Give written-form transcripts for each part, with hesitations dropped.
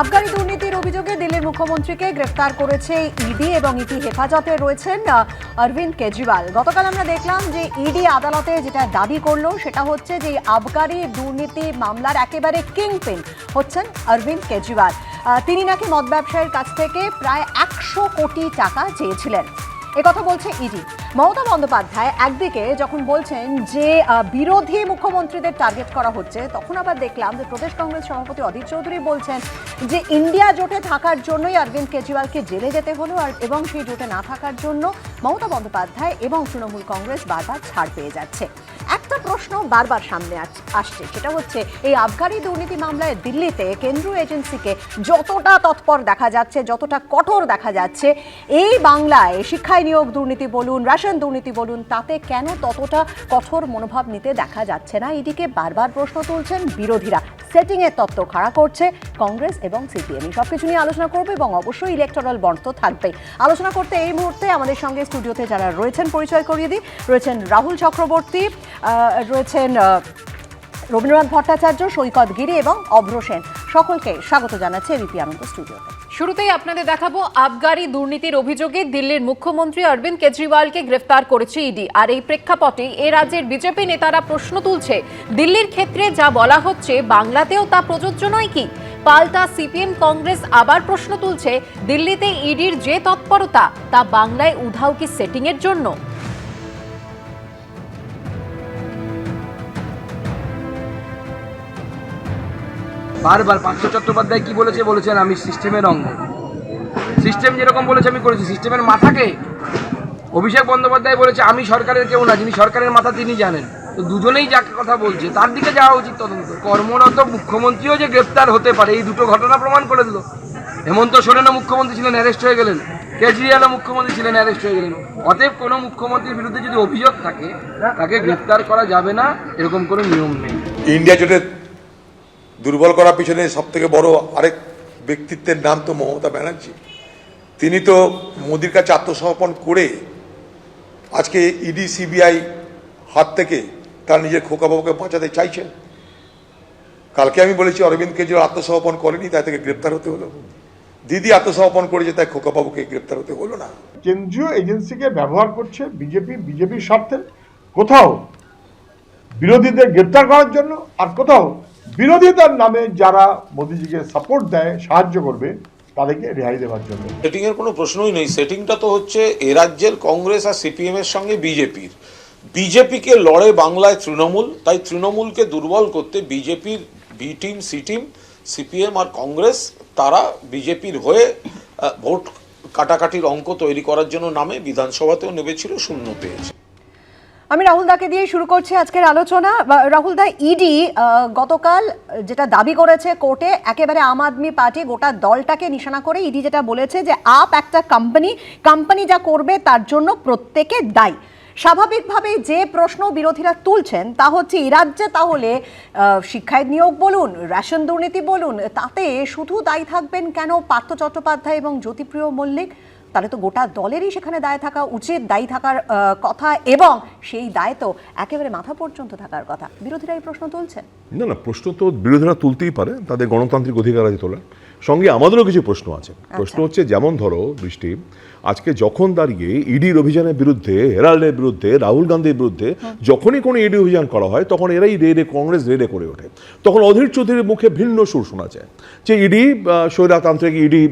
আবগারি দুর্নীতির অভিযোগে দিল্লির মুখ্যমন্ত্রীকে গ্রেফতার করেছে ইডি এবং ইডি হেফাজতে রয়েছেন অরবিন্দ কেজরিওয়াল। গতকাল আমরা দেখলাম যে ইডি আদালতে যেটা দাবি করলো সেটা হচ্ছে যে আবগারি দুর্নীতি মামলার একেবারে কিংপিন হচ্ছেন অরবিন্দ কেজরিওয়াল। তিনি নাকি মদ ব্যবসায়ীর কাছ থেকে প্রায় 100 কোটি টাকা চেয়েছিলেন, একথা বলছে ইডি। মমতা বন্দ্যোপাধ্যায় একদিকে যখন বলছেন যে বিরোধী মুখ্যমন্ত্রীদের টার্গেট করা হচ্ছে, তখন আবার দেখলাম যে প্রদেশ কংগ্রেস সভাপতি অধীর চৌধুরী বলছেন যে ইন্ডিয়া জোটে থাকার জন্যই অরবিন্দ কেজরিওয়ালকে জেলে যেতে হলো, আর এবং সেই জোটে না থাকার জন্য মমতা বন্দ্যোপাধ্যায় এবং তৃণমূল কংগ্রেস বারবার ছাড় পেয়ে যাচ্ছে। একটা প্রশ্ন বারবার সামনে আসছে, সেটা হচ্ছে এই আবগারি দুর্নীতি মামলায় দিল্লিতে কেন্দ্রীয় এজেন্সিকে যতটা তৎপর দেখা যাচ্ছে, যতটা কঠোর দেখা যাচ্ছে, এই বাংলায় শিক্ষায় নিয়োগ দুর্নীতি বলুন, রেশন দুর্নীতি বলুন, তাতে কেন ততটা কঠোর মনোভাব নিতে দেখা যাচ্ছে না? এদিকে বারবার প্রশ্ন তুলছেন বিরোধীরা। সেটিংয়ের তত্ত্ব খাড়া করছে কংগ্রেস এবং সিপিএম। সব কিছু নিয়ে আলোচনা করবে এবং অবশ্যই ইলেকটোরাল বন্ড তো থাকবেই। আলোচনা করতে এই মুহূর্তে আমাদের সঙ্গে স্টুডিওতে যারা রয়েছেন পরিচয় করিয়ে দিই। রয়েছেন রাহুল চক্রবর্তী, রয়েছেন রবীন্দ্রনাথ ভট্টাচার্য, সৈকত গিরি এবং অভ্র সেন। সকলকে স্বাগত জানাচ্ছে এবিপি আনন্দ স্টুডিওতে। শুরুতেই আপনাদের দেখাবো আবগারি দুর্নীতির অভিযোগে দিল্লির মুখ্যমন্ত্রী অরবিন্দ কেজরিওয়ালকে গ্রেফতার করেছে ইডি। আর এই প্রেক্ষাপটে এ রাজ্যের বিজেপি নেতারা প্রশ্ন তুলছে, দিল্লির ক্ষেত্রে যা বলা হচ্ছে বাংলাতেও তা প্রযোজ্য নয় কি? পাল্টা সিপিএম কংগ্রেস আবার প্রশ্ন তুলছে, দিল্লিতে ইডির যে তৎপরতা তা বাংলায় উধাও কি সেটিংয়ের জন্য? বারবার পার্থ চট্টোপাধ্যায় কি বলেছেন আমি সিস্টেমের অঙ্গ। সিস্টেম যেরকম বলেছে আমি করেছি, সিস্টেমের মাথাকে অভিষেক বন্দ্যোপাধ্যায় বলেছে আমি সরকারের কেউ না, যিনি সরকারের মাথা তিনি জানেন। তো দুজনেই যাকে কথা বলছে তার দিকে যাওয়া উচিত তদন্ত। কর্মরত মুখ্যমন্ত্রীও যে গ্রেপ্তার হতে পারে, এই দুটো ঘটনা প্রমাণ করে দিল। হেমন্ত সোরেনও মুখ্যমন্ত্রী ছিলেন, অ্যারেস্ট হয়ে গেলেন। কেজরিওয়ালও মুখ্যমন্ত্রী ছিলেন, অ্যারেস্ট হয়ে গেলেন। অতএব কোনো মুখ্যমন্ত্রীর বিরুদ্ধে যদি অভিযোগ থাকে তাকে গ্রেপ্তার করা যাবে না, এরকম কোনো নিয়ম নেই। ইন্ডিয়া জোটে দুর্বল করার পিছনে সব থেকে বড় আরেক ব্যক্তিত্বের নাম তো মমতা ব্যানার্জি। তিনি তো মোদির কাছে আত্মসমর্পণ করে আজকে ইডি সিবিআই হাত থেকে তার নিজের খোকাবাবুকে বাঁচাতে চাইছেন। কালকে আমি বলেছি অরবিন্দ কেজরিওয়াল আত্মসমর্পণ করেনি, তাই থেকে গ্রেপ্তার হতে হলো। দিদি আত্মসমর্পণ করেছে, তাই খোকাবাবুকে গ্রেপ্তার হতে হলো না। কেন্দ্রীয় এজেন্সিকে ব্যবহার করছে বিজেপির স্বার্থে, কোথাও বিরোধীদের গ্রেপ্তার করার জন্য, আর কোথাও বিরোধিতার নামে যারা মোদিজিকে সাপোর্ট দেয়, সাহায্য করবে, তাদেরকে রেহাই দেওয়ার জন্য। সেটিং এর কোনো প্রশ্নই নেই। সেটিংটা তো হচ্ছে এ রাজ্যের কংগ্রেস আর সিপিএম এর সঙ্গে বিজেপিকে লড়ে বাংলায় তৃণমূল, তাই তৃণমূলকে দুর্বল করতে বিজেপির B team, C team, CPM আর কংগ্রেস তারা বিজেপির হয়ে ভোট কাটাকাটির অঙ্ক তৈরি করার জন্য নামে বিধানসভাতেও নেমেছিল, শূন্য পেয়েছে। আমি রাহুল দাকে দিয়ে শুরু করছি আজকের আলোচনা। রাহুল দা, ইডি গতকাল যেটা দাবি করেছে কোর্টে, একেবারে আম আদমি পার্টি গোটা দলটাকে নিশানা করে ইডি যেটা বলেছে যে আপ একটা কোম্পানি যা করবে তার জন্য প্রত্যেকে দায়ী। স্বাভাবিকভাবে যে প্রশ্ন বিরোধীরা তুলছেন তা হচ্ছে এই রাজ্যে তাহলে শিক্ষায় নিয়োগ বলুন, রেশন দুর্নীতি বলুন, তাতে শুধু দায়ী থাকবেন কেন পার্থ চট্টোপাধ্যায় এবং জ্যোতিপ্রিয় মল্লিক? তাহলে তো গোটা দলেরই সেখানে দায় থাকা উচিত, দায়ী থাকার কথা, এবং সেই দায় তো একেবারে মাথা পর্যন্ত থাকার কথা। বিরোধীরা এই প্রশ্ন তুলছেন। না, প্রশ্ন তো বিরোধীরা তুলতেই পারে, তাদের গণতান্ত্রিক অধিকার আছে তোলার। সঙ্গে আমাদেরও কিছু প্রশ্ন আছে। প্রশ্ন হচ্ছে, যেমন ধরো বৃষ্টি, আজকে যখন দাঁড়িয়ে ইডির অভিযানের বিরুদ্ধে, হেরাল্ডের বিরুদ্ধে, রাহুল গান্ধীর বিরুদ্ধে যখনই কোনো ইডি অভিযান করা হয়, তখন এরাই কংগ্রেস রেডে করে ওঠে। তখন অধীর চৌধুরীর মুখে ভিন্ন সুর শোনা যায় যে ইডি স্বৈরতান্ত্রিক, ইডি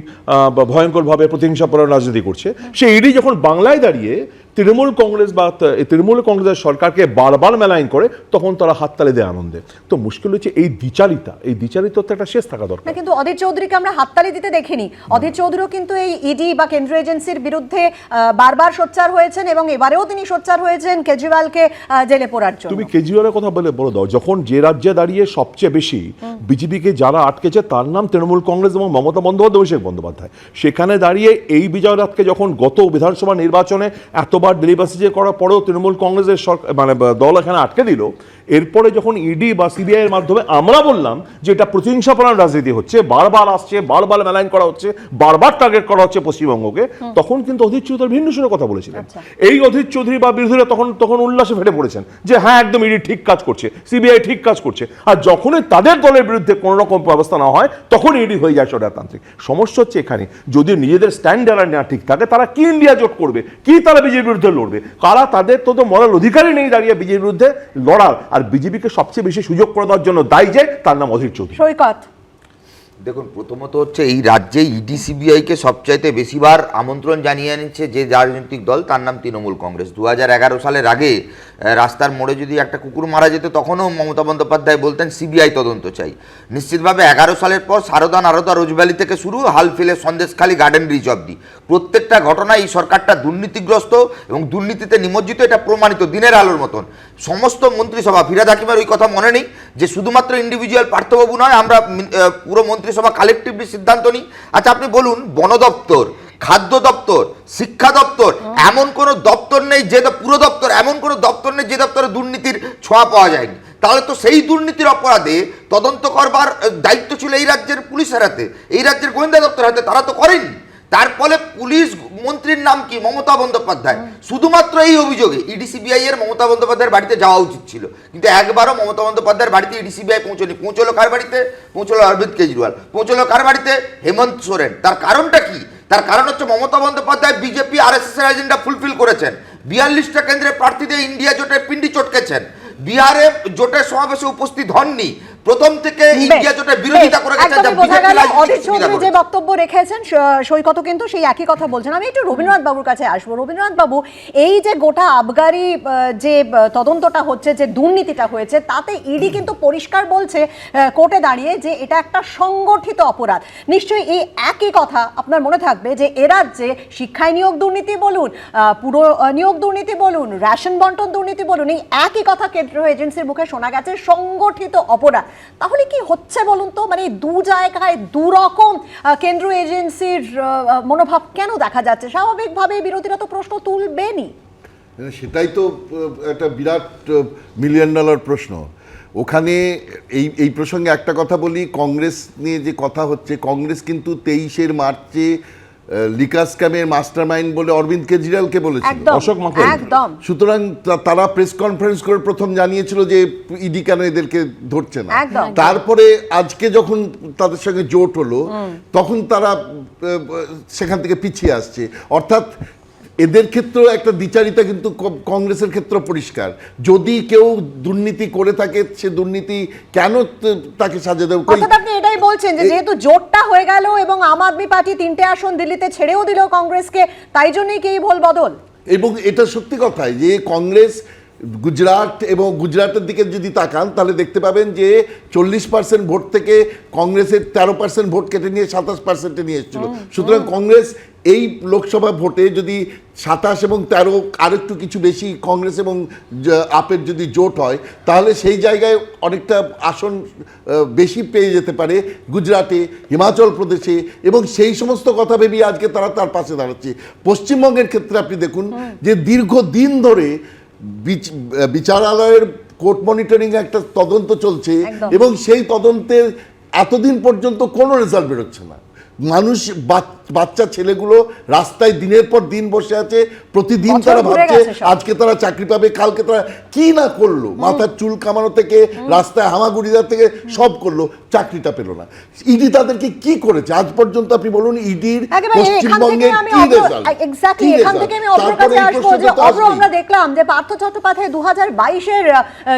ভয়ঙ্করভাবে প্রতিহিংসাপরায়ণ রাজনীতি করছে। সেই ইডি যখন বাংলায় দাঁড়িয়ে তৃণমূল কংগ্রেসের সরকারকে বারবার মেলাইন করে, তখন তারা হাততালি দেয় আনন্দে। তো মুশকিল হচ্ছে এই দ্বিচারিতার একটা শেষ থাকা দরকার। কিন্তু অধীর চৌধুরীকে আমরা হাততালি দিতে দেখিনি। অধীর চৌধুরীও কিন্তু এই ইডি বা কেন্দ্রীয় এজেন্সির বিরুদ্ধে বারবার সোচ্চার হয়েছেন এবং এবারেও তিনি সোচ্চার হয়েছেন কেজরিওয়ালকে জেলে পোড়ার জন্য। তুমি কেজরিওয়ালের কথা বলে দাও, যখন যে রাজ্যে দাঁড়িয়ে সবচেয়ে বেশি বিজেপিকে যারা আটকেছে তার নাম তৃণমূল কংগ্রেস এবং মমতা বন্দ্যোপাধ্যায়, অভিষেক বন্দ্যোপাধ্যায়। সেখানে দাঁড়িয়ে এই বিজয় রাতকে যখন গত বিধানসভা নির্বাচনে এত এতবার দিল্লি বাসিজে করার পরেও তৃণমূল কংগ্রেসের মানে দল এখানে আটকে দিল, এরপরে যখন ইডি বা সিবিআই এর মাধ্যমে আমরা বললাম যে এটা প্রতিহিংসাপরায়ণ রাজনীতি হচ্ছে, বারবার আসছে, বারবার মেলাইন করা হচ্ছে, বারবার টার্গেট করা হচ্ছে পশ্চিমবঙ্গকে, তখন কিন্তু অধীর চৌধুরী ভিন্ন সুরে কথা বলেছিলেন। এই অধীর চৌধুরী বা বিরোধীরা তখন উল্লাসে ফেটে পড়েছেন যে হ্যাঁ একদম ইডি ঠিক কাজ করছে, সিবিআই ঠিক কাজ করছে। আর যখনই তাদের দলের বিরুদ্ধে কোনো রকম ব্যবস্থা না হয় তখন ইডি হয়ে যায় স্বৈরতান্ত্রিক। সমস্যা হচ্ছে এখানে যদি নিজেদের স্ট্যান্ডার্ড না ঠিক থাকে, তারা কি ইন্ডিয়া জোট করবে, কি তারা বিজেপির বিরুদ্ধে লড়বে? কারা তাদের তো মরাল অধিকারই নেই দাঁড়িয়ে বিজেপির বিরুদ্ধে লড়ার। আর বিজেপিকে সবচেয়ে বেশি সুযোগ করে দেওয়ার জন্য দায়ী যে তার নাম অধীর চৌধুরী। সৈকত, দেখুন, প্রথমত হচ্ছে এই রাজ্যে ইডি সিবিআইকে সবচাইতে বেশিবার আমন্ত্রণ জানিয়ে নিচ্ছে যে রাজনৈতিক দল, তার নাম তৃণমূল কংগ্রেস। 2011 সালের আগে রাস্তার মোড়ে যদি একটা কুকুর মারা যেত তখনও মমতা বন্দ্যোপাধ্যায় বলতেন সিবিআই তদন্ত চাই। নিশ্চিতভাবে 11 সালের পর সারদা নারদা রোজভ্যালি থেকে শুরু হালফিলে সন্দেশখালী গার্ডেন ব্রিজ অব্দি প্রত্যেকটা ঘটনায় এই সরকারটা দুর্নীতিগ্রস্ত এবং দুর্নীতিতে নিমজ্জিত, এটা প্রমাণিত দিনের আলোর মতন। সমস্ত মন্ত্রিসভা, ফিরাদ হাকিমের ওই কথা মনে নেই যে শুধুমাত্র ইন্ডিভিজুয়াল পার্থবাবু নয়, আমরা পুরো মন্ত্রিসভা কালেকটিভলি সিদ্ধান্ত নিই। আচ্ছা আপনি বলুন, বন দপ্তর, খাদ্য দপ্তর, শিক্ষা দপ্তর, এমন কোনো দপ্তর নেই যে পুরো দপ্তর, এমন কোনো দপ্তর নেই যে দপ্তরে দুর্নীতির ছোঁয়া পাওয়া যায়নি। তাহলে তো সেই দুর্নীতির অপরাধে তদন্ত করবার দায়িত্ব ছিল এই রাজ্যের পুলিশের হাতে, এই রাজ্যের গোয়েন্দা দপ্তরের হাতে, তারা তো করেনি। তার ফলে পুলিশ মন্ত্রীর নাম কি? মমতা বন্দ্যোপাধ্যায়। শুধুমাত্র এই অভিযোগে ইডি সিবিআই এর মমতা বন্দ্যোপাধ্যায়ের বাড়িতে যাওয়া উচিত ছিল, কিন্তু একবারও মমতা বন্দ্যোপাধ্যায়ের বাড়িতে ইডি সিবিআই পৌঁছনি। পৌঁছলো কার বাড়িতে? পৌঁছলো অরবিন্দ কেজরিওয়াল। পৌঁছলো কার বাড়িতে? হেমন্ত সোরেন। তার কারণটা কি? তার কারণ হচ্ছে মমতা বন্দ্যোপাধ্যায় বিজেপি আরএসএস এর এজেন্ডা ফুলফিল করেছেন। 42টা কেন্দ্রের প্রার্থীদের ইন্ডিয়া জোটে পিন্ডি চটকেছেন। বিহারে জোটের সমাবেশে উপস্থিত হননি, প্রথম থেকে ইন্ডিয়া জোটের বিরোধিতা করে গেছেন। অধীর চৌধুরী যে বক্তব্য রেখেছেন, সৈকত কিন্তু সেই একই কথা বলছেন। আমি একটু রবীন্দ্রনাথ বাবুর কাছে আসবো। রবীন্দ্রনাথ বাবু, এই যে গোটা আবগারি যে তদন্তটা হচ্ছে, যে দুর্নীতিটা হয়েছে, তাতে ইডি কিন্তু পরিষ্কার বলছে কোর্টে দাঁড়িয়ে যে এটা একটা সংগঠিত অপরাধ। নিশ্চয়ই এই একই কথা আপনার মনে থাকবে যে এরাজ্যে শিক্ষায় নিয়োগ দুর্নীতি বলুন, পুরো নিয়োগ দুর্নীতি বলুন, রেশন বন্টন দুর্নীতি বলুন, এই একই কথা কেন্দ্রীয় এজেন্সির মুখে শোনা গেছে, সংগঠিত অপরাধ। তাহলে কি হচ্ছে বলুন তো? মানে দু জায়গায় দু রকম কেন্দ্রীয় এজেন্সির মনোভাব কেন দেখা যাচ্ছে? স্বাভাবিকভাবে বিরোধীরা তো প্রশ্ন তুলবেনই। সেটাই তো একটা বিরাট মিলিয়ন ডলার প্রশ্ন। ওখানে এই প্রসঙ্গে একটা কথা বলি, কংগ্রেস নিয়ে যে কথা হচ্ছে, কংগ্রেস কিন্তু 23 মার্চে লিকার স্ক্যামের মাস্টারমাইন্ড বলে অরবিন্দ কেজরিওয়ালকে বলেছিল, অশোক মাকে। একদম। সুতরাং তারা প্রেস কনফারেন্স করে প্রথম জানিয়েছিল যে ইডি কেন এদেরকে ধরছে না। তারপরে আজকে যখন তাদের সঙ্গে জোট হলো তখন তারা সেখান থেকে পিছিয়ে আসছে। অর্থাৎ এদের ক্ষেত্রেও একটা দ্বিচারিতা কিন্তু কংগ্রেসের ক্ষেত্রে পরিষ্কার। যদি কেউ দুর্নীতি করে থাকে, সে দুর্নীতি কেন তাকে সাজা দেবে? অর্থাৎ আপনি এটাই বলছেন যে যেহেতু জোটটা হয়ে গেল এবং আম আদমি পার্টি 3টে আসন দিল্লিতে ছেড়েও দিল কংগ্রেসকে, তাই জন্যই কি এই ভোল বদল? এবং এটা সত্যি কথাই যে কংগ্রেস গুজরাট এবং গুজরাটের দিকে যদি তাকান তাহলে দেখতে পাবেন যে 40% ভোট থেকে কংগ্রেসের 13% ভোট কেটে নিয়ে 27%-এ নিয়ে এসেছিল। সুতরাং কংগ্রেস এই লোকসভা ভোটে যদি 27 এবং 13 আরেকটু কিছু বেশি কংগ্রেস এবং আপের যদি জোট হয়, তাহলে সেই জায়গায় অনেকটা আসন বেশি পেয়ে যেতে পারে গুজরাটে, হিমাচল প্রদেশে, এবং সেই সমস্ত কথা ভেবেই আজকে তারা তার পাশে দাঁড়াচ্ছে। পশ্চিমবঙ্গের ক্ষেত্রে আপনি দেখুন যে দীর্ঘদিন ধরে বিচারালয়ের কোর্ট মনিটরিং একটা তদন্ত চলছে এবং সেই তদন্তের এতদিন পর্যন্ত কোনো রেজাল্ট বেরোচ্ছে না। মানুষ, বাচ্চা ছেলেগুলো রাস্তায় দিনের পর দিন বসে আছে, প্রতিদিন তারা ভাবছে আজকে তারা চাকরি পাবে, কালকে তারা কি না করলো, মাথার চুল কামানো থেকে রাস্তায় হামাগুড়ি দেওয়া থেকে সব করলো, চাকরিটা পেল না। ইডি তাদেরকে কি করেছে আজ পর্যন্ত? আপনি বলুন ইডির পশ্চিমবঙ্গের কি রেজাল্ট? এক্স্যাক্টলি, এখান থেকে আমি অব্রর কাছে আসবো। যে অব্র, আমরা দেখলাম যে পার্থ চট্টোপাধ্যায় 2022-এর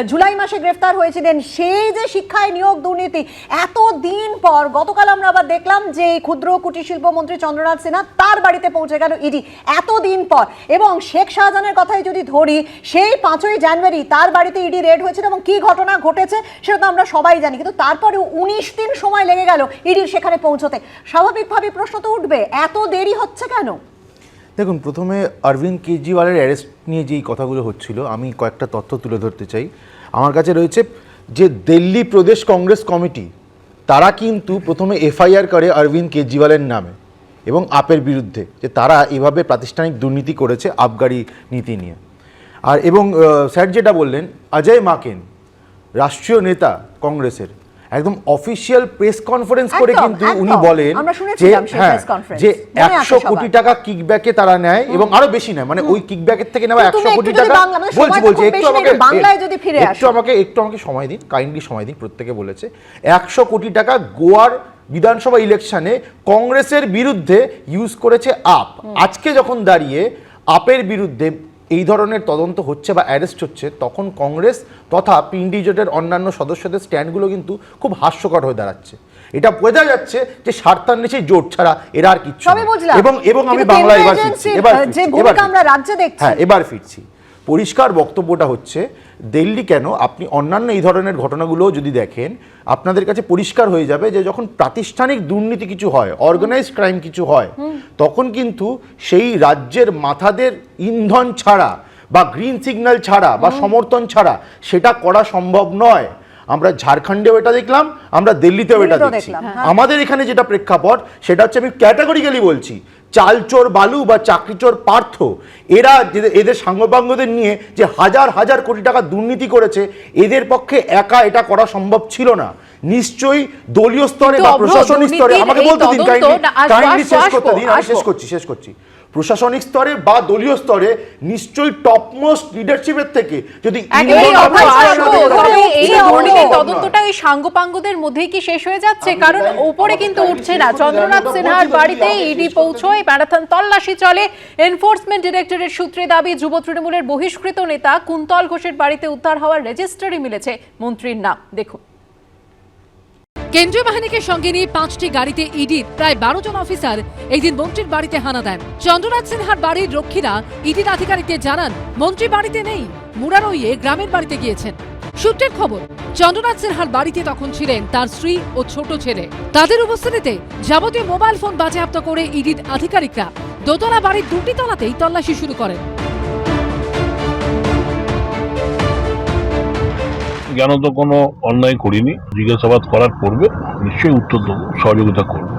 জুলাই মাসে গ্রেফতার হয়েছিলেন। সেই যে শিক্ষায় নিয়োগ দুর্নীতি, এতদিন পর গতকাল আমরা আবার দেখলাম যে ক্ষুদ্র কুটির শিল্প মন্ত্রী চন্দ্রনাথ সিনহা, তার বাড়িতে পৌঁছে গেল ইডি এতদিন পর। এবং শেখ শাহজাহানের কথাই যদি ধরি, সেই 5ই জানুয়ারি তার বাড়িতে ইডি রেড হয়েছিল এবং কি ঘটনা ঘটেছে সেটা তো আমরা সবাই জানি, কিন্তু তারপরে 19 দিন সময় লেগে গেল ইডির সেখানে পৌঁছতে। স্বাভাবিকভাবে প্রশ্ন তো উঠবে, এত দেরি হচ্ছে কেন? দেখুন, প্রথমে অরবিন্দ কেজরিওয়ালের অ্যারেস্ট নিয়ে যেই কথাগুলো হচ্ছিল, আমি কয়েকটা তথ্য তুলে ধরতে চাই। আমার কাছে রয়েছে যে দিল্লি প্রদেশ কংগ্রেস কমিটি, তারা কিন্তু প্রথমে এফআইআর করে অরবিন্দ কেজরিওয়ালের নামে, এবং আপের বিরুদ্ধে, যে তারা এভাবে প্রাতিষ্ঠানিক দুর্নীতি করেছে আবগারি নীতি নিয়ে। আর এবং স্যার যেটা বললেন, অজয় মাকেন রাষ্ট্রীয় নেতা কংগ্রেসের একদম অফিসিয়াল প্রেস কনফারেন্স করে একদম, কিন্তু একদম। উনি বলেন আমরা যে শুনেছিলাম সেই হ্যাঁ, press conference। যে মনে আছে 100 সবার। কোটি টাকা কিকব্যাকে তারা নেয় এবং আরো বেশি নেয়, মানে ওই কিকব্যাকের থেকে নেওয়া তুমি 100 কোটি একটু যদি টাকা। বাংলা, মানে সময় তো বলছি খুব একটু বেশি নেই, আমাকে একটু বাংলায় যদি ফিরে আসো। একটু আমাকে সময় দিন, কাইন্ডলি সময় দিন, প্রত্যেকে বলেছে 100 কোটি টাকা গোয়ার বিধানসভা ইলেকশনে কংগ্রেসের বিরুদ্ধে ইউজ করেছে আপ। আজকে যখন দাঁড়িয়ে আপের বিরুদ্ধে এই ধরনের তদন্ত হচ্ছে বা অ্যারেস্ট হচ্ছে, তখন কংগ্রেস তথা পিন্ডি জোটের অন্যান্য সদস্যদের স্ট্যান্ডগুলো কিন্তু খুব হাস্যকর হয়ে দাঁড়াচ্ছে। এটা বোঝা যাচ্ছে যে স্বার্থান্বেষী জোট ছাড়া এরা আর কিছু সবই না। বুঝলাম। এবং আমি কিন্তু বাংলা কেন্দ্রীয় এবার ফিরছি, এজেন্সির এবার যে ফিরছি, ভূমিকা এবার আমরা ফিরছি। রাজ্যে দেখছি। হ্যাঁ, এবার ফিরছি। পরিষ্কার বক্তব্যটা হচ্ছে, দিল্লি কেন, আপনি অন্যান্য এই ধরনের ঘটনাগুলো যদি দেখেন, আপনাদের কাছে পরিষ্কার হয়ে যাবে যে যখন প্রাতিষ্ঠানিক দুর্নীতি কিছু হয়, অর্গানাইজড ক্রাইম কিছু হয়, তখন কিন্তু সেই রাজ্যের মাথাদের ইন্ধন ছাড়া বা গ্রিন সিগন্যাল ছাড়া বা সমর্থন ছাড়া সেটা করা সম্ভব নয়। আমরা ঝাড়খণ্ডেও এটা দেখলাম, আমরা দিল্লিতেও এটা দিল্লিতেও দেখছি। দেখলাম, হ্যাঁ। আমাদের এখানে যেটা প্রেক্ষাপট, সেটা হচ্ছে, আমি ক্যাটাগরিক্যালি বলছি, চালচোর বালু বা চাকরিচোর পার্থ, এরা এদের সাঙ্গপাঙ্গদের নিয়ে যে হাজার হাজার কোটি টাকা দুর্নীতি করেছে, এদের পক্ষে একা এটা করা সম্ভব ছিল না। নিশ্চয়ই দলীয় স্তরে বা তো প্রশাসনিক স্তরে, দুর্নীতির আমাকে এই বলতে দিন, তদন্ত না, কাইন্ডলি শেষ আসবো, করতে দিন, আমি আসবো। শেষ করছি। প্রশাসনিক স্তরে বা দলীয় স্তরে নিশ্চয়ই টপমোস্ট লিডারশিপের থেকে যদি একেবারেই ইন্ধন অভয় আপনার আসবো। সাথে তবে থাকে, এই সেটা দুর্নীতির সম্ভব তদন্তটা নয়। এই সাঙ্গপাঙ্গদের মধ্যেই কি শেষ হয়ে যাচ্ছে? আপনি কারণ তাই- উপরে আমাকে কিন্তু তাই উঠছে শেষ না। করতে চন্দ্রনাথ দেন, সিনহার বলছি বাড়িতে আপনি ইডি শেষ করতে পৌঁছয়, ম্যারাথন তল্লাশি চলে। এনফোর্সমেন্ট ডিরেক্টরের সূত্রে দাবি, যুব তৃণমূলের বহিষ্কৃত নেতা কুন্তল ঘোষের বাড়িতে উদ্ধার হওয়ার রেজিস্টারে মিলেছে মন্ত্রীর নাম। দেখুন। কেন্দ্রীয় বাহিনীকে সঙ্গে নিয়ে 5টি গাড়িতে ইডির প্রায় 12 জন অফিসার এই দিন মন্ত্রীর বাড়িতে হানা দেন। চন্দ্রনাথ সিনহার বাড়ির রক্ষীরা ইডির আধিকারিকদের জানান, মন্ত্রী বাড়িতে নেই, মুরারইয়ে গ্রামের বাড়িতে গিয়েছেন। সূত্রের খবর, চন্দ্রনাথ সিনহার বাড়িতে তখন ছিলেন তার স্ত্রী ও ছোট ছেলে। তাদের উপস্থিতিতে যাবতীয় মোবাইল ফোন বাজেয়াপ্ত করে ইডির আধিকারিকরা দোতলা বাড়ির 2টি তলাতেই তল্লাশি শুরু করেন। জ্ঞানত কোনো অন্যায় করিনি, জিজ্ঞাসাবাদ করার পূর্বে নিশ্চয়ই উত্তর দেবো, সহযোগিতা করবো।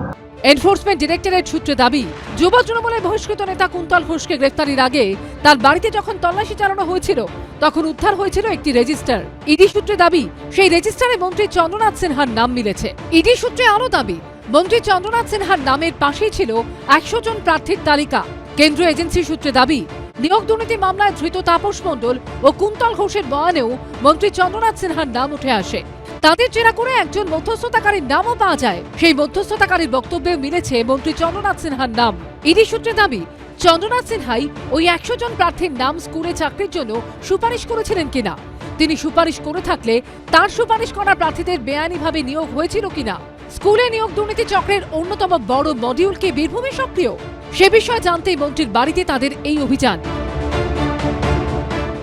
এনফোর্সমেন্ট ডিরেক্টরেট সূত্রে দাবি, যুব তৃণমূলের বহিষ্কৃত নেতা কুন্তল ঘোষকে গ্রেফতারির আগে তার বাড়িতে যখন তল্লাশি চালানো হয়েছিল, তখন উদ্ধার হয়েছিল একটি রেজিস্টার। ইডি সূত্রে দাবি, সেই রেজিস্টারে মন্ত্রী চন্দ্রনাথ সিনহার নাম মিলেছে। ইডি সূত্রে আরও দাবি, মন্ত্রী চন্দ্রনাথ সিনহার নামের পাশেই ছিল 100 জন প্রার্থীর তালিকা। কেন্দ্রীয় এজেন্সি সূত্রে দাবি, নিয়োগ দুর্নীতি মামলায় ধৃত তাপস মণ্ডল ও কুন্তল ঘোষের বয়ানেও মন্ত্রী চন্দ্রনাথ সিনহার নাম উঠে আসে। তাদের জেরা করে একজন মধ্যস্থতাকারীর নামও পাওয়া যায়। সেই মধ্যস্থতাকারীর বক্তব্যে মিলেছে মন্ত্রী চন্দ্রনাথ সিনহার নাম। ইডি সূত্রে দাবি, চন্দ্রনাথ সিনহাই ওই 100 জন প্রার্থীর নাম স্কুলে চাকরির জন্য সুপারিশ করেছিলেন কিনা, তিনি সুপারিশ করে থাকলে তার সুপারিশ করা প্রার্থীদের বেআইনিভাবে নিয়োগ হয়েছিল কিনা, স্কুলে নিয়োগ দুর্নীতি চক্রের অন্যতম বড় মডিউল কি বীরভূমে সক্রিয়, সে বিষয়ে জানতেই মন্ত্রীর বাড়িতে তাদের এই অভিযান।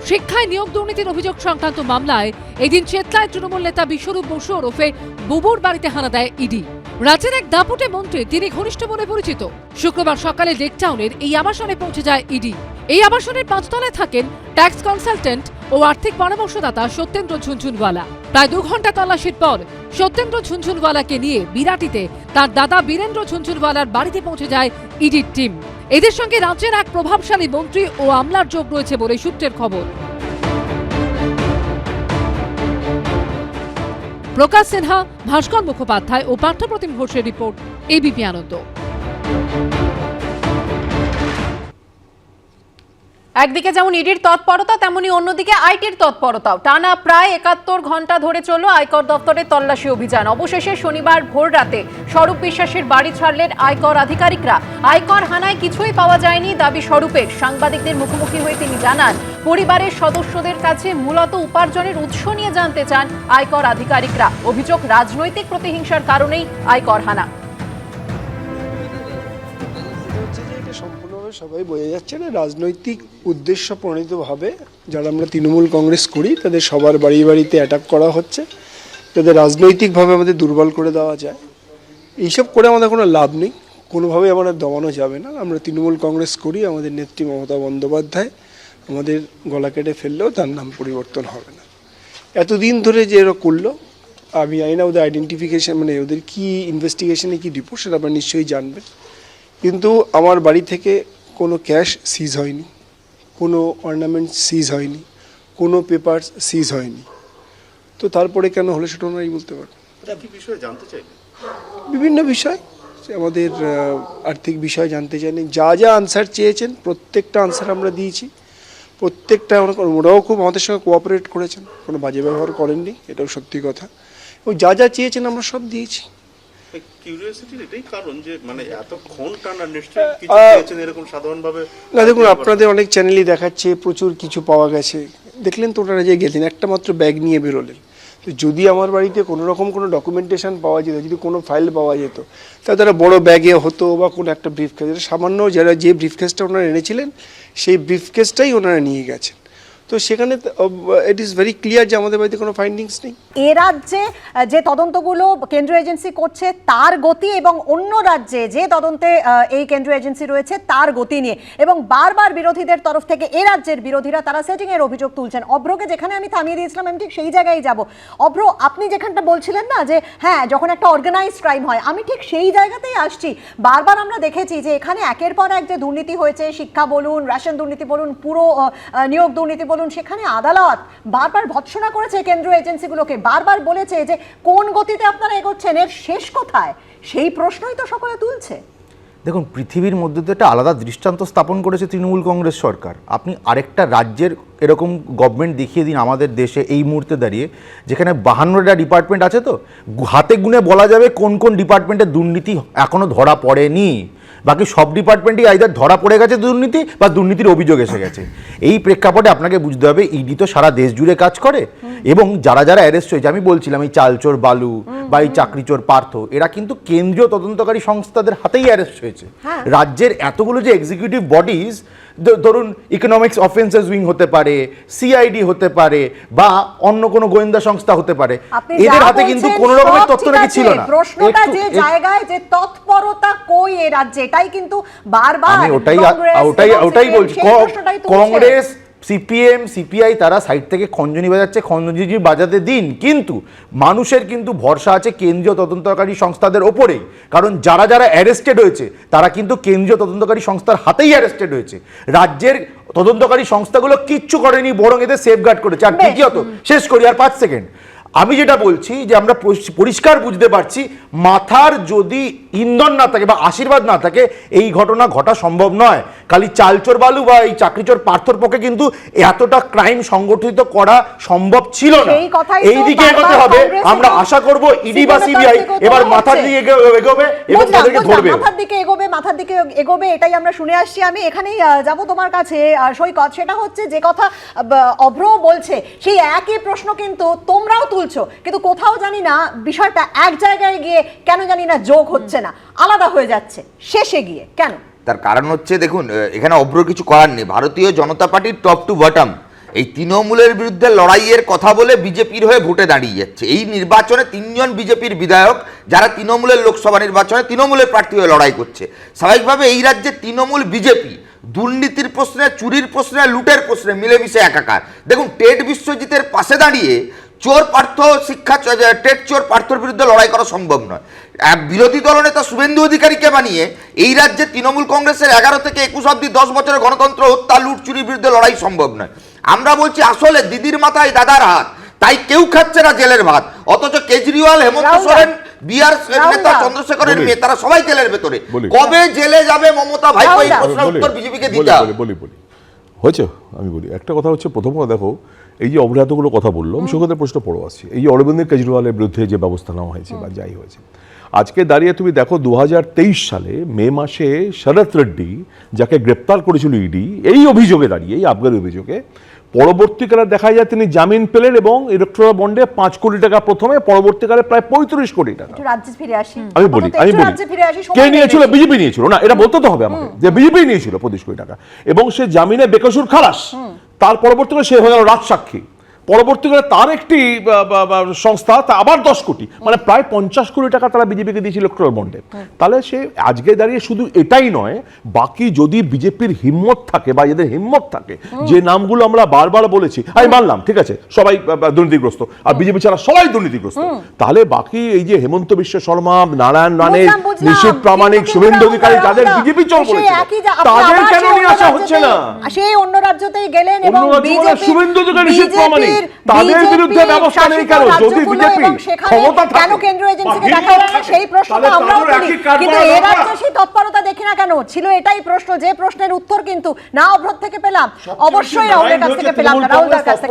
শিক্ষায় নিয়োগ দুর্নীতির অভিযোগ সংক্রান্ত মামলায় এদিন চেতলায় তৃণমূল নেতা বিশ্বরূপ বসু ওরফে বুবুর বাড়িতে হানা দেয় ইডি। রাজ্যের এক দাপুটে মন্ত্রী, তিনি ঘনিষ্ঠ বলে পরিচিত। শুক্রবার সকালে লেকটাউনের এই আবাসনে পৌঁছে যায় ইডি। এই আবাসনের 5 তলায় থাকেন ট্যাক্স কনসালটেন্ট ও আর্থিক পরামর্শদাতা সত্যেন্দ্র ঝুনঝুনওয়ালা। প্রায় 2 ঘন্টা তল্লাশির পর সত্যেন্দ্র ঝুনঝুনওয়ালাকে নিয়ে বিরাটিতে তার দাদা বীরেন্দ্র ঝুনঝুনওয়ালার বাড়িতে পৌঁছে যায় ইডির টিম। এদের সঙ্গে রাজ্যের এক প্রভাবশালী মন্ত্রী ও আমলার যোগ রয়েছে বলে সূত্রের খবর। প্রকাশ সিনহা, ভাস্কর মুখোপাধ্যায় ও পার্থপ্রতিম ঘোষের রিপোর্ট, এবিপি আনন্দ। একদিকে যেমন ইডির তৎপরতা, তেমনি অন্যদিকে আইটির তৎপরতাও। টানা প্রায় 71 ঘন্টা ধরে চলল আয়কর দপ্তরের তল্লাশি অভিযান। অবশেষে শনিবার ভোর রাতে স্বরূপ বিশ্বাসের বাড়ি ছাড়লেন আয়কর আধিকারিকরা। আয়কর হানায় কিছুই পাওয়া যায়নি দাবি স্বরূপের। সাংবাদিকদের মুখোমুখি হয়ে তিনি জানান, পরিবারের সদস্যদের কাছে মূলত উপার্জনের উৎস নিয়ে জানতে চান আয়কর আধিকারিকরা। অভিযোগ, রাজনৈতিক প্রতিহিংসার কারণেই আয়কর হানা। সম্পূর্ণভাবে সবাই বোঝা যাচ্ছে না, রাজনৈতিক উদ্দেশ্য প্রণীতভাবে যারা আমরা তৃণমূল কংগ্রেস করি তাদের সবার বাড়ি বাড়িতে অ্যাটাক করা হচ্ছে, তাদের রাজনৈতিকভাবে আমাদের দুর্বল করে দেওয়া যায়। এইসব করে আমাদের কোনো লাভ নেই, কোনোভাবেই আমাদের দমানো যাবে না। আমরা তৃণমূল কংগ্রেস করি, আমাদের নেত্রী মমতা বন্দ্যোপাধ্যায় আমাদের গলা কেটে ফেললেও তার নাম পরিবর্তন হবে না। এতদিন ধরে যে এরা করলো, আমি জানি না ওদের আইডেন্টিফিকেশন, মানে ওদের কী ইনভেস্টিগেশনে কী রিপোর্ট, সেটা আপনারা নিশ্চয়ই জানবেন। কিন্তু আমার বাড়ি থেকে কোনো ক্যাশ সিজ হয়নি, কোনো অর্নামেন্ট সিজ হয়নি, কোনো পেপারস সিজ হয়নি। তো তারপরে কেন হলো সেটা ওনারাই বলতে পারবেন। বিভিন্ন বিষয়, আমাদের আর্থিক বিষয় জানতে চাইনি, যা যা আনসার চেয়েছেন প্রত্যেকটা আনসার আমরা দিয়েছি। প্রত্যেকটা ওরাও খুব আমাদের সঙ্গে কোঅপারেট করেছেন, কোনো বাজে ব্যবহার করেননি, এটাও সত্যি কথা। এবং যা যা চেয়েছেন আমরা সব দিয়েছি। না দেখুন, আপনাদের অনেক চ্যানেলই দেখাচ্ছে প্রচুর কিছু পাওয়া গেছে, দেখলেন তো ওনারা যে গেলেন একটা মাত্র ব্যাগ নিয়ে বেরোলেন। তো যদি আমার বাড়িতে কোনো রকম কোনো ডকুমেন্টেশন পাওয়া যেত, যদি কোনো ফাইল পাওয়া যেত, তাহলে তারা বড় ব্যাগে হতো বা কোনো একটা ব্রিফকেস, সামান্য যারা যে ব্রিফকেসটা ওনারা এনেছিলেন সেই ব্রিফকেসটাই ওনারা নিয়ে গেছেন। তো সেখানে ইট ইজ ভেরি ক্লিয়ার যে আমাদের বাড়িতে কোনো ফাইন্ডিংস নেই। এ রাজ্যে যে তদন্তগুলো কেন্দ্রীয় এজেন্সি করছে তার গতি এবং অন্য রাজ্যে যে তদন্তে এই কেন্দ্রীয় এজেন্সি রয়েছে তার গতি নিয়ে, এবং বারবার বিরোধীদের তরফ থেকে এ রাজ্যের বিরোধীরা তারা সেটিং এর অভিযোগ তুলছেন। অভ্রকে যেখানে আমি থামিয়ে দিয়েছিলাম আমি ঠিক সেই জায়গায় যাব। অভ্র, আপনি যেখানটা বলছিলেন না যে হ্যাঁ যখন একটা অর্গানাইজড ক্রাইম হয়, আমি ঠিক সেই জায়গাতেই আসছি। বারবার আমরা দেখেছি যে এখানে একের পর এক যে দুর্নীতি হয়েছে, শিক্ষা বলুন, রেশন দুর্নীতি বলুন, পুরো নিয়োগ দুর্নীতি বলুন, সেখানে আদালত বারবার ভৎসনা করেছে কেন্দ্রীয় এজেন্সিগুলোকে, বারবার বলেছে যে কোন গতিতে আপনারা এগোচ্ছেন, এর শেষ কোথায়, সেই প্রশ্নই তো সকলে তুলছে। দেখুন, পৃথিবীর মধ্যে তো একটা আলাদা দৃষ্টান্ত স্থাপন করেছে তৃণমূল কংগ্রেস সরকার। আপনি আরেকটা রাজ্যের এরকম গভর্নমেন্ট দেখিয়ে দিন আমাদের দেশে এই মুহূর্তে দাঁড়িয়ে, যেখানে 52টা ডিপার্টমেন্ট আছে, তো হাতে গুনে বলা যাবে কোন কোন ডিপার্টমেন্টে দুর্নীতি এখনো ধরা পড়েনি। বাকি সব ডিপার্টমেন্টই আইদার ধরা পড়ে গেছে দুর্নীতি বা দুর্নীতির অভিযোগ এসে গেছে। এই প্রেক্ষাপটে আপনাকে বুঝতে হবে ইডি তো সারা দেশ জুড়ে কাজ করে, এবং যারা যারা অ্যারেস্ট হয়েছে, আমি বলছিলাম এই চালচোর বালু বা এই চাকরিচোর পার্থ, এরা কিন্তু কেন্দ্রীয় তদন্তকারী সংস্থাদের হাতেই অ্যারেস্ট হয়েছে। রাজ্যের এতগুলো যে এক্সিকিউটিভ বডিজ, ধরুন ইকোনমিক্স অফেন্সেস উইং হতে পারে, সিআইডি হতে পারে, বা অন্য কোনো গোয়েন্দা সংস্থা হতে পারে, এদের হাতে কিন্তু কোনো রকমের তথ্য নাকি ছিল না। প্রশ্নটা যে জায়গায় যে তৎপরতা কই এ রাজ্যে, এটাই কিন্তু বারবার আমি ওটাই বলছি। কংগ্রেস, সিপিএম, সিপিআই তারা সাইড থেকে খঞ্জনি বাজাচ্ছে, খঞ্জনি বাজাতে দিন, কিন্তু মানুষের কিন্তু ভরসা আছে কেন্দ্রীয় তদন্তকারী সংস্থাদের ওপরেই। কারণ যারা যারা অ্যারেস্টেড হয়েছে তারা কিন্তু কেন্দ্রীয় তদন্তকারী সংস্থার হাতেই অ্যারেস্টেড হয়েছে। রাজ্যের তদন্তকারী সংস্থাগুলো কিচ্ছু করেনি, বরং এদের সেফগার্ড করেছে। আর দ্বিতীয়ত, শেষ করি আর 5 সেকেন্ড, আমি যেটা বলছি যে আমরা পরিষ্কার বুঝতে পারছি মাথার যদি ইন্ধন না থাকে বা আশীর্বাদ না থাকে এই ঘটনা ঘটা সম্ভব নয়। খালি চালচোর বালু বা এই চাকরিচোর পার্থর পক্ষে কিন্তু এতটা ক্রাইম সংগঠিত করা সম্ভব ছিল না। এই দিকে এগোতে হবে। আমরা আশা করব ইডি বা সিবিআই এবার মাথার দিকে এগোবে এবং তাদেরকে ধরবে। মাথার দিকে এগোবে, এটাই আমরা শুনে আসছি। আমি এখানেই যাব তোমার কাছে সৈকত। সেটা হচ্ছে যে কথা অভ্র বলছে, সেই একই প্রশ্ন কিন্তু তোমরাও তুলছো, কিন্তু কোথাও জানি না বিষয়টা এক জায়গায় গিয়ে কেন জানি না যোগ হচ্ছে না, আলাদা হয়ে যাচ্ছে শেষে গিয়ে। কেন? তার কারণ হচ্ছে, দেখুন এখানে অভ্র কিছু করার নেই। ভারতীয় জনতা পার্টির টপ টু বটম এই তৃণমূলের বিরুদ্ধে লড়াইয়ের কথা বলে বিজেপির হয়ে ভোটে দাঁড়িয়ে যাচ্ছে। এই নির্বাচনে 3 জন বিজেপির বিধায়ক যারা তৃণমূলের লোকসভা নির্বাচনে তৃণমূলের প্রার্থী হয়ে লড়াই করছে। স্বাভাবিকভাবে এই রাজ্যে তৃণমূল বিজেপি দুর্নীতির প্রশ্নে, চুরির প্রশ্নে, লুটের প্রশ্নে মিলেমিশে একাকার। দেখুন, টেট বিশ্বজিতের পাশে দাঁড়িয়ে চোর পার্থ টেট চোর পার্থর বিরুদ্ধে লড়াই করা সম্ভব নয়। বিরোধী দলনেতা শুভেন্দু অধিকারীকে বানিয়ে এই রাজ্যে তৃণমূল কংগ্রেসের 11 থেকে 21 অব্দি 10 বছরের গণতন্ত্র হত্যা, লুট, চুরির বিরুদ্ধে লড়াই সম্ভব নয়। আমরা বলছি আসলে দিদির মাথায় দাদার হাত, তাই কেউ খাচ্ছে না জেলের ভাত। অথচ কেজরিওয়াল, হেমন্ত সোরেন, বিহার নেতা চন্দ্রশেখরের মেয়ে, তারা সবাই জেলের ভেতরে। কবে জেলে যাবে মমতা ভাইপো, এই প্রশ্নের উত্তর বিজেপিকে দিতে হবে। হয়েছে। আমি বলি একটা কথা হচ্ছে, প্রথম কথা দেখো, এই যে অপরাধগুলো কথা বললো, আমি সেখানে প্রশ্ন পড়ো আসছি। এই যে অরবিন্দ কেজরিওয়ালের বিরুদ্ধে যে ব্যবস্থা নেওয়া হয়েছে বা যাই হয়েছে, আজকে দাঁড়িয়ে তুমি দেখো 2023 সালে মে মাসে শরৎ রেড্ডি যাকে গ্রেপ্তার করেছিল ইডি এই অভিযোগে দাঁড়িয়ে, এই আবগারি অভিযোগে, পরবর্তীকালে দেখা যায় তিনি জামিন পেলেন এবং ইলেকট্রাল বন্ডে 5 কোটি টাকা প্রথমে, পরবর্তীকালে প্রায় 35 কোটি টাকা। আমি বলি কে নিয়েছিল? বিজেপি নিয়েছিল না, এটা বলতে তো হবে আমাকে যে বিজেপি নিয়েছিল 25 কোটি টাকা, এবং সে জামিনে বেকসুর খালাস। তার পরবর্তীকালে সে হয়ে গেল রাজসাক্ষী। পরবর্তীকালে তার একটি সংস্থা তা আবার 10 কোটি, মানে প্রায় 50 কোটি টাকা তারা বিজেপিকে দিয়েছিল ইলেকট্রাল বন্ডে। তাহলে সে আজকে দাঁড়িয়ে শুধু এটাই নয়, বাকি যদি বিজেপির হিম্মত থাকে বা এদের হিম্মত থাকে, যে নামগুলো আমরা বারবার বলেছি, আমি মানলাম ঠিক আছে সবাই দুর্নীতিগ্রস্ত আর বিজেপি ছাড়া সবাই দুর্নীতিগ্রস্ত, তাহলে বাকি এই যে হেমন্ত বিশ্ব শর্মা, নারায়ণ রানে, বুঝলাম, নিশ্চিত প্রামাণিক কিন্তু শুভেন্দু অধিকারী রাহুল যাদের দা, বিজেপি চল সেই করেছে একই আপনি তাদের আবার কেন সেই নিয়ে অন্য আসা হচ্ছে না? সেই অন্য রাজ্যতেই গেলেন এবং অন্য রাজ্য বলে বিজেপি শুভেন্দু অধিকারী নিশ্চিত প্রামাণিক, তাদের বিরুদ্ধে ব্যবস্থা নেই কেন? যদি বিজেপি ক্ষমতা থাকে কেন কেন্দ্রীয় এজেন্সিকে বা দেখা হলো না সেই প্রশ্ন তাহলে আমরাও তাদেরও করি, একই কাজ কিন্তু করা এ দরকার। রাজ্যে সেই তৎপরতা দেখি না কেন? ছিল এটাই প্রশ্ন, যে প্রশ্নের উত্তর কিন্তু না অভ্র থেকে পেলাম, অবশ্যই রাহুলের কাছ থেকে পেলাম না, রাহুল দার কাছ থেকে